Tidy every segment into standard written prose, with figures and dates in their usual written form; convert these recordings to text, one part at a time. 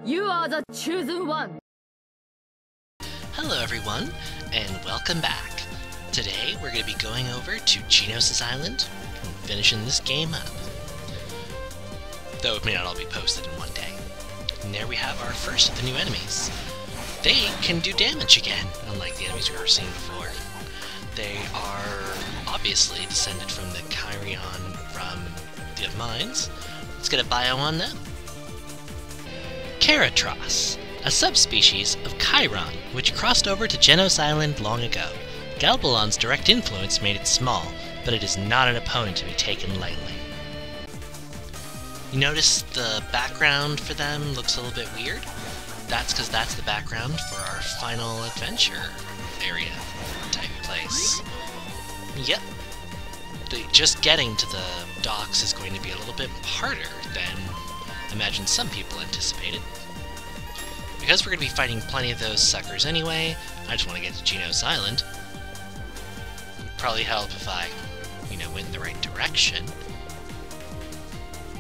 You are the chosen one. Hello everyone, and welcome back. Today we're going to be going over to Genos Island and finishing this game up. Though it may not all be posted in one day. And there we have our first of the new enemies. They can do damage again, unlike the enemies we've ever seen before. They are obviously descended from the Kyrion from the Mines. Let's get a bio on them. Karatros, a subspecies of Chiron, which crossed over to Genos Island long ago. Galbalon's direct influence made it small, but it is not an opponent to be taken lightly. You notice the background for them looks a little bit weird? That's because that's the background for our final adventure area type place. Yep. Just getting to the docks is going to be a little bit harder than imagine some people anticipated. Because we're going to be fighting plenty of those suckers anyway, I just want to get to Genos Island. It would probably help if I, went in the right direction.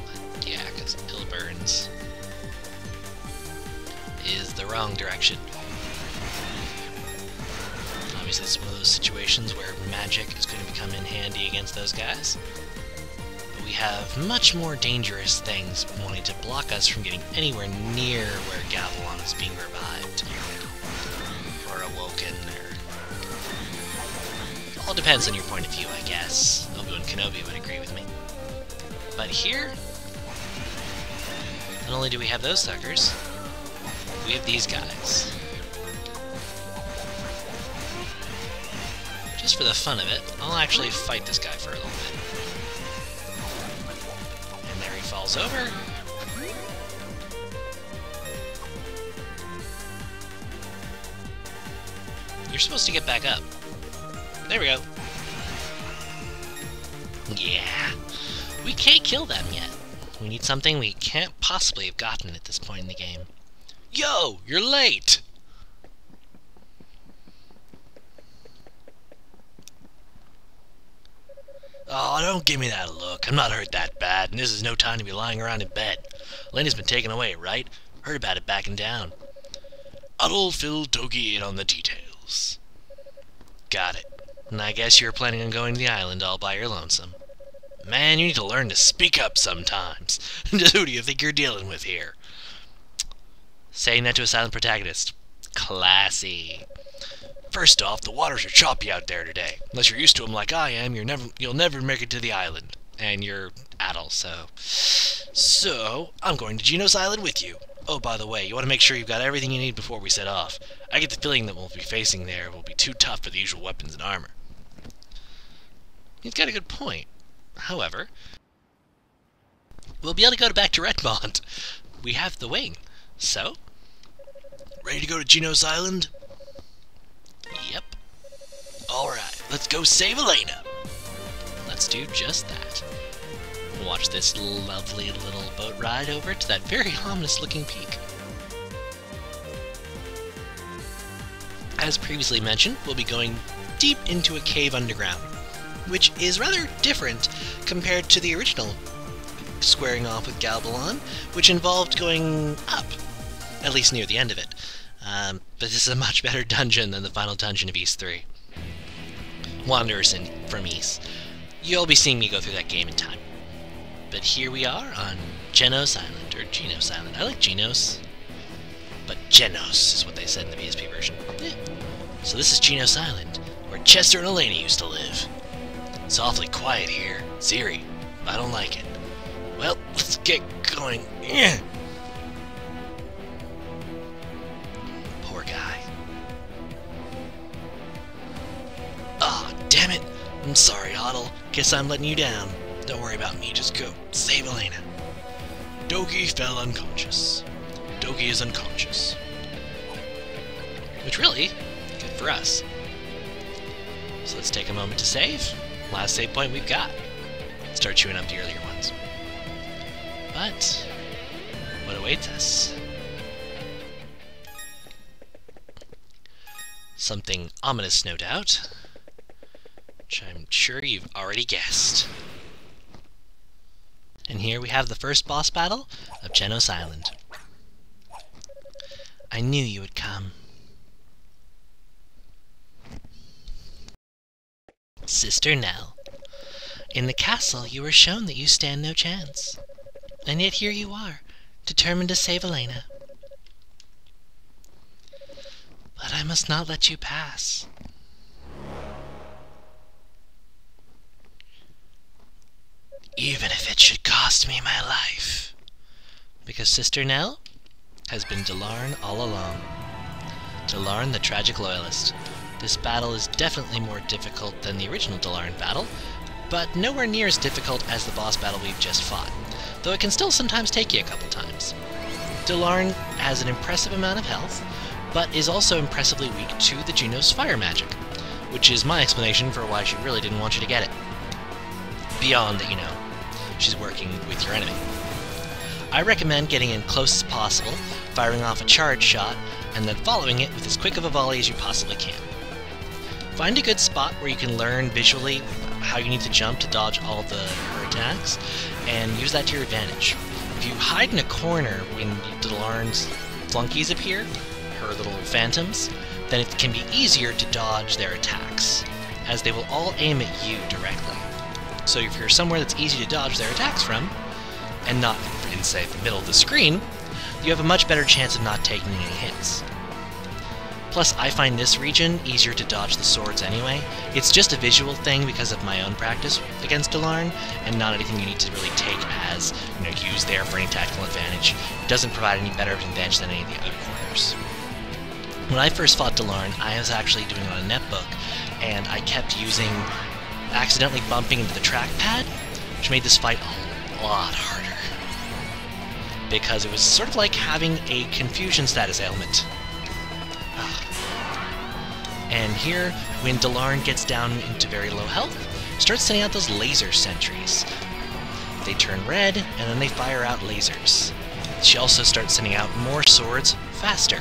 But yeah, because Ilburns is the wrong direction. Obviously it's one of those situations where magic is going to come in handy against those guys. We have much more dangerous things wanting to block us from getting anywhere near where Galbalon is being revived. Or awoken, or... All depends on your point of view, I guess. Obi-Wan Kenobi would agree with me. But here, not only do we have those suckers, we have these guys. Just for the fun of it, I'll actually fight this guy for a little bit. Falls over. You're supposed to get back up. There we go. Yeah. We can't kill them yet. We need something we can't possibly have gotten at this point in the game. Yo! You're late! Oh, don't give me that look. I'm not hurt that bad, and this is no time to be lying around in bed. Elena's been taken away, right? Heard about it backing down. I'll fill Togi in on the details. Got it. And I guess you were planning on going to the island all by your lonesome. Man, you need to learn to speak up sometimes. Who do you think you're dealing with here? Saying that to a silent protagonist. Classy. First off, the waters are choppy out there today. Unless you're used to them like I am, you'll never make it to the island. And you're Adel, so... So, I'm going to Genos Island with you. Oh, by the way, you want to make sure you've got everything you need before we set off. I get the feeling that what we'll be facing there will be too tough for the usual weapons and armor. He's got a good point. However, we'll be able to go back to Redmond. We have the wing. So, ready to go to Genos Island? Yep. Alright, let's go save Elena! Let's do just that. Watch this lovely little boat ride over to that very ominous looking peak. As previously mentioned, we'll be going deep into a cave underground, which is rather different compared to the original squaring off with Galbalon, which involved going up, at least near the end of it. But this is a much better dungeon than the final dungeon of East 3. Wanderers from East. You'll be seeing me go through that game in time. But here we are on Genos Island, or Genos Island. I like Genos, but Genos is what they said in the PSP version. Yeah. So this is Genos Island, where Chester and Elena used to live. It's awfully quiet here. It's eerie. I don't like it. Well, let's get going. Yeah. Poor guy. Ah, oh, damn it. I'm sorry, Otto. Guess I'm letting you down. Don't worry about me, just go. Save Elena. Dogi fell unconscious. Dogi is unconscious. Which really, good for us. So let's take a moment to save. Last save point we've got. Start chewing up the earlier ones. But, what awaits us? Something ominous, no doubt. Which I'm sure you've already guessed. And here we have the first boss battle of Genos Island. I knew you would come. Sister Nell. In the castle, you were shown that you stand no chance. And yet here you are, determined to save Elena. But I must not let you pass. Even if it should cost me my life. Because Sister Nell has been Delarn all along. Delarn, the tragic loyalist. This battle is definitely more difficult than the original Delarn battle, but nowhere near as difficult as the boss battle we've just fought, though it can still sometimes take you a couple times. Delarn has an impressive amount of health, but is also impressively weak to the Genos fire magic, which is my explanation for why she really didn't want you to get it. Beyond that, you know, she's working with your enemy. I recommend getting in close as possible, firing off a charge shot, and then following it with as quick of a volley as you possibly can. Find a good spot where you can learn visually how you need to jump to dodge all of her attacks, and use that to your advantage. If you hide in a corner when Delarn's flunkies appear, her little phantoms, then it can be easier to dodge their attacks, as they will all aim at you directly. So if you're somewhere that's easy to dodge their attacks from, and not in, say, the middle of the screen, you have a much better chance of not taking any hits. Plus, I find this region easier to dodge the swords anyway. It's just a visual thing because of my own practice against Delarn, and not anything you need to really take as, use there for any tactical advantage. It doesn't provide any better advantage than any of the other corners. When I first fought Delarn, I was actually doing it on a netbook, and I kept accidentally bumping into the trackpad, which made this fight a lot harder. Because it was sort of like having a confusion status ailment. And here, when Delarn gets down into very low health, starts sending out those laser sentries. They turn red, and then they fire out lasers. She also starts sending out more swords faster.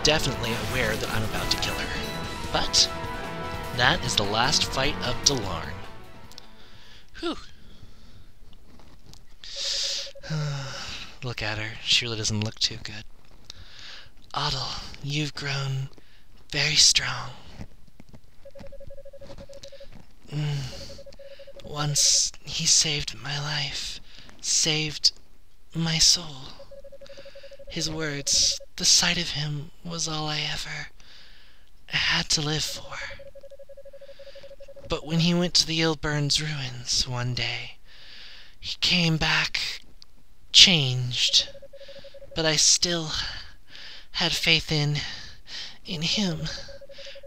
Definitely aware that I'm about to kill her. But that is the last fight of Delarn. Whew. Look at her. She really doesn't look too good. Otto, you've grown very strong. Once he saved my life, saved my soul. His words, the sight of him was all I ever had to live for. But when he went to the Ilburn's ruins one day, he came back changed, but I still had faith in him,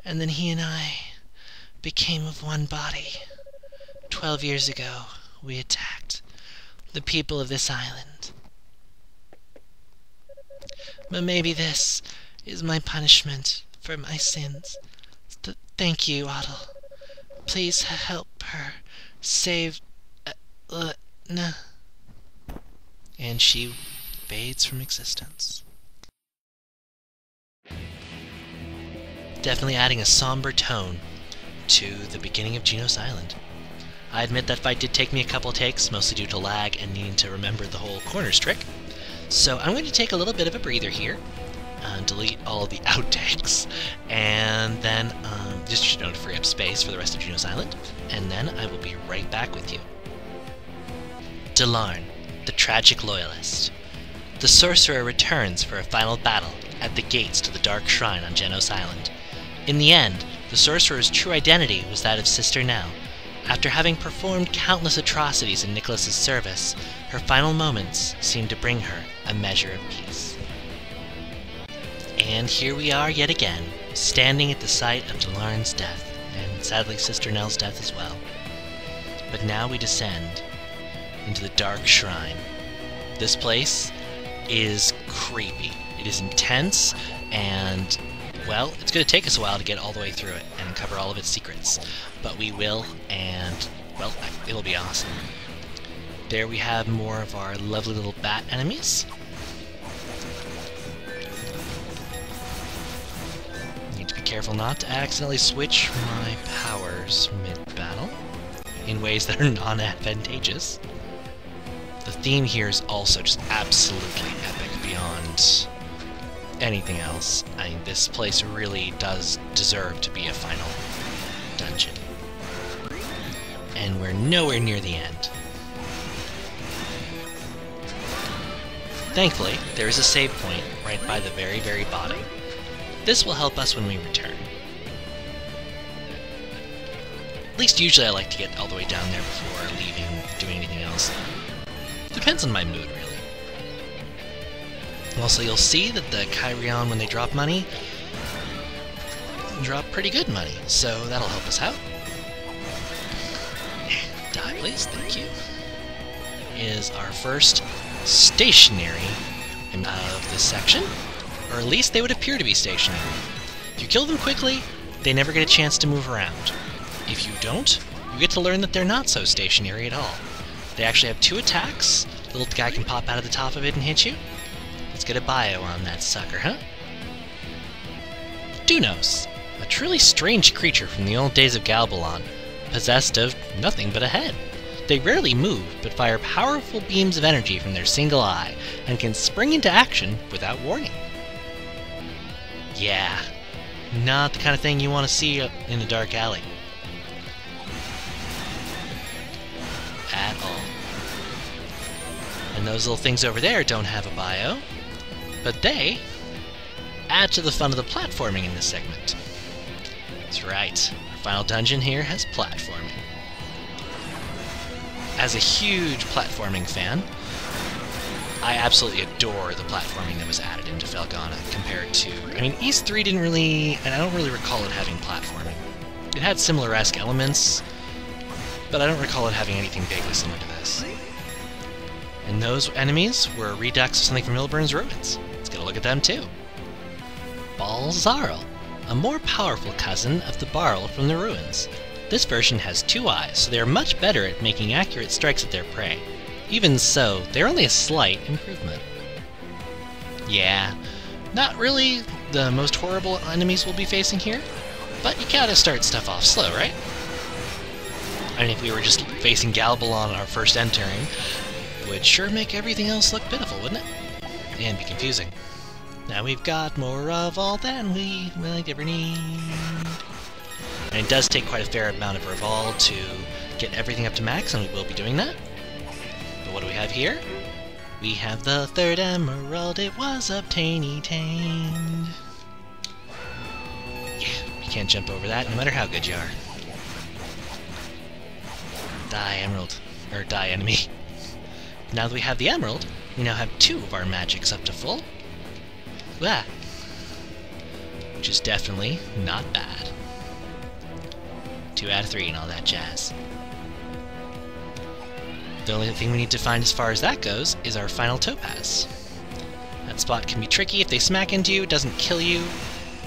and then he and I became of one body. 12 years ago, we attacked the people of this island. But maybe this is my punishment for my sins. Thank you, Otto. Please help her save Elena. And she fades from existence. Definitely adding a somber tone to the beginning of Genos Island. I admit that fight did take me a couple takes, mostly due to lag and needing to remember the whole corners trick. So I'm going to take a little bit of a breather here, delete all of the outtakes, and then just to free up space for the rest of Genos Island, and then I will be right back with you. Delarn, the tragic loyalist. The sorcerer returns for a final battle at the gates to the Dark Shrine on Genos Island. In the end, the sorcerer's true identity was that of Sister Nell. After having performed countless atrocities in Nicholas's service, her final moments seemed to bring her a measure of peace. And here we are yet again, standing at the site of Delarn's death, and sadly Sister Nell's death as well. But now we descend into the Dark Shrine. This place is creepy. It is intense, and, well, it's going to take us a while to get all the way through it and cover all of its secrets. But we will, and, well, it'll be awesome. There we have more of our lovely little bat enemies. Need to be careful not to accidentally switch my powers mid-battle in ways that are non-advantageous. The theme here is also just absolutely epic beyond anything else, I mean, this place really does deserve to be a final dungeon. And we're nowhere near the end. Thankfully, there is a save point right by the very, very bottom. This will help us when we return. At least usually I like to get all the way down there before leaving, doing anything else. Depends on my mood, really. Also, you'll see that the Kyrion, when they drop money, drop pretty good money, so that'll help us out. Die, please, thank you. Is our first stationary of this section, or at least they would appear to be stationary. If you kill them quickly, they never get a chance to move around. If you don't, you get to learn that they're not so stationary at all. They actually have 2 attacks. The little guy can pop out of the top of it and hit you. Let's get a bio on that sucker, huh? Genos, a truly strange creature from the old days of Galbalon, possessed of nothing but a head. They rarely move, but fire powerful beams of energy from their single eye, and can spring into action without warning. Yeah, not the kind of thing you want to see in a dark alley. At all. And those little things over there don't have a bio, but they add to the fun of the platforming in this segment. That's right, our final dungeon here has platforming. As a huge platforming fan, I absolutely adore the platforming that was added into Felghana compared to... I mean, East 3 didn't really... and I don't really recall it having platforming. It had similar-esque elements, but I don't recall it having anything vaguely similar to this. And those enemies were a redux of something from Milburn's Ruins. Let's get a look at them too. Balzarl, a more powerful cousin of the Barl from the Ruins. This version has 2 eyes, so they are much better at making accurate strikes at their prey. Even so, they're only a slight improvement. Yeah, not really the most horrible enemies we'll be facing here, but you gotta start stuff off slow, right? I mean, if we were just facing Galbalon on our first entering, would sure make everything else look pitiful, wouldn't it? And be confusing. Now we've got more of all than we might ever need. And it does take quite a fair amount of Revol to get everything up to max, and we will be doing that. But what do we have here? We have the 3rd emerald, it was obtained. Yeah, you can't jump over that, no matter how good you are. Die emerald, or die enemy. Now that we have the emerald, we now have 2 of our magics up to full. Ah. Which is definitely not bad. 2 out of 3 and all that jazz. The only thing we need to find as far as that goes is our final topaz. That spot can be tricky. If they smack into you, it doesn't kill you.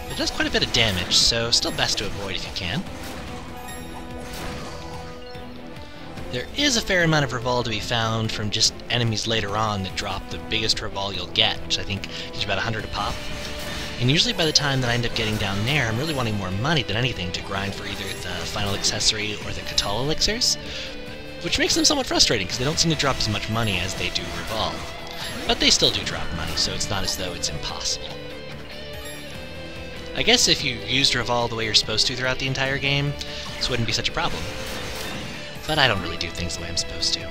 It does quite a bit of damage, so still best to avoid if you can. There is a fair amount of Revol to be found from just enemies later on that drop the biggest Revol you'll get, which I think is about 100 a pop. And usually by the time that I end up getting down there, I'm really wanting more money than anything to grind for either the final accessory or the Catal elixirs, which makes them somewhat frustrating because they don't seem to drop as much money as they do Revol. But they still do drop money, so it's not as though it's impossible. I guess if you used Revol the way you're supposed to throughout the entire game, this wouldn't be such a problem. But I don't really do things the way I'm supposed to.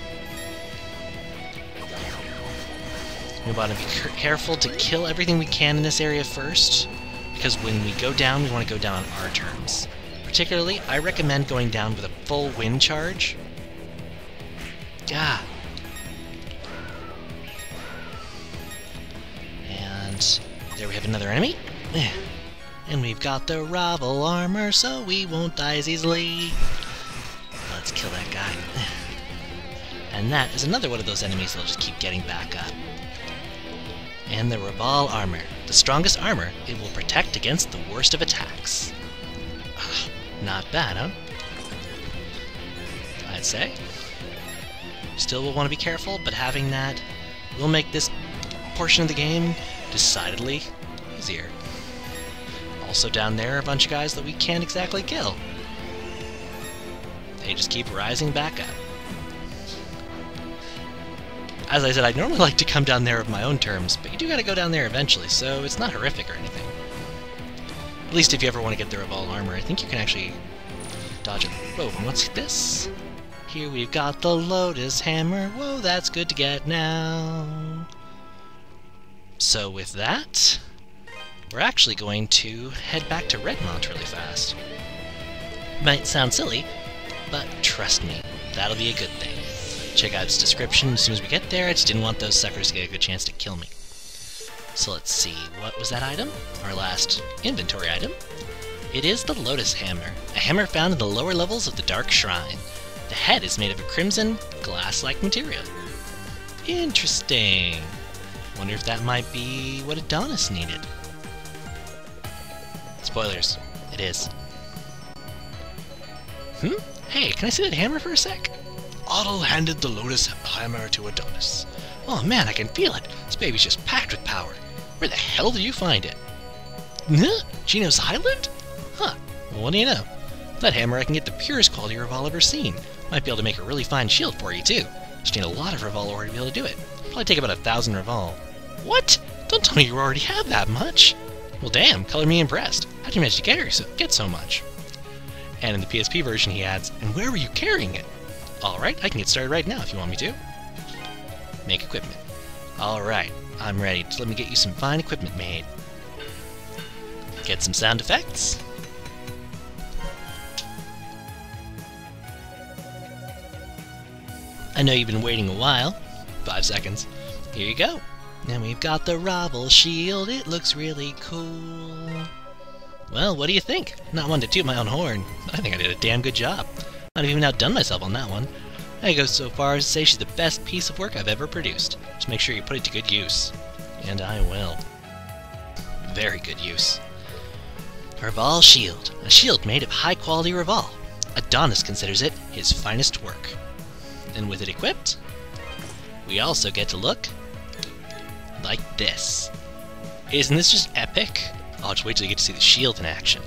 We want to be careful to kill everything we can in this area first, because when we go down, we want to go down on our terms. Particularly, I recommend going down with a full wind charge. Ah. And there we have another enemy. And we've got the Ravel armor, so we won't die as easily. Let's kill that guy. And that is another one of those enemies that'll just keep getting back up. And the Raval armor. The strongest armor, it will protect against the worst of attacks. Not bad, huh? I'd say. Still will want to be careful, but having that will make this portion of the game decidedly easier. Also down there are a bunch of guys that we can't exactly kill. They just keep rising back up. As I said, I'd normally like to come down there of my own terms, but you do gotta go down there eventually, so it's not horrific or anything. At least if you ever want to get the Revolve armor, I think you can actually dodge it. Whoa, and what's this? Here we've got the Lotus Hammer. Whoa, that's good to get now. So with that, we're actually going to head back to Redmont really fast. Might sound silly, but trust me, that'll be a good thing. Check out its description as soon as we get there. I just didn't want those suckers to get a good chance to kill me. So let's see, what was that item? Our last inventory item. It is the Lotus Hammer, a hammer found in the lower levels of the Dark Shrine. The head is made of a crimson, glass-like material. Interesting. Wonder if that might be what Adonis needed. Spoilers, it is. Hey, can I see that hammer for a sec? Otto handed the Lotus Hammer to Adonis. Oh man, I can feel it. This baby's just packed with power. Where the hell did you find it? Genos Island? Huh, well, what do you know? With that hammer I can get the purest quality Revolve I've ever seen. Might be able to make a really fine shield for you too. Just need a lot of Revolve ore to be able to do it. Probably take about 1,000 Revolve. What? Don't tell me you already have that much. Well damn, color me impressed. How'd you manage to get so much? And in the PSP version he adds, and where were you carrying it? Alright, I can get started right now if you want me to. Make equipment. Alright, I'm ready. Just let me get you some fine equipment made. Get some sound effects. I know you've been waiting a while. 5 seconds. Here you go. And we've got the Revolve shield. It looks really cool. Well, what do you think? Not one to toot my own horn, but I think I did a damn good job. I've even outdone myself on that one. I go so far as to say she's the best piece of work I've ever produced. Just make sure you put it to good use. And I will. Very good use. Revolve shield. A shield made of high-quality Revolve. Adonis considers it his finest work. And with it equipped, we also get to look like this. Isn't this just epic? I'll just wait till you get to see the shield in action.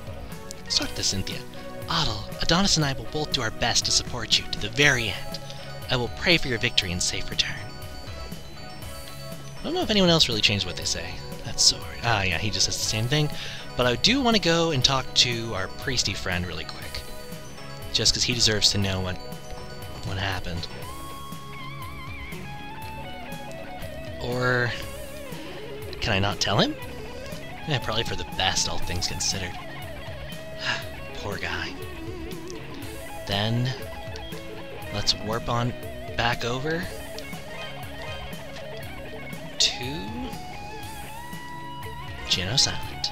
Let's talk to Cynthia. Otto, Adonis and I will both do our best to support you to the very end. I will pray for your victory and safe return. I don't know if anyone else really changed what they say. That sword. Ah, yeah, he just says the same thing. But I do want to go and talk to our priesty friend really quick. Just because he deserves to know what happened. Or can I not tell him? Yeah, probably for the best, all things considered. Poor guy. Then let's warp on back over to Genos Island.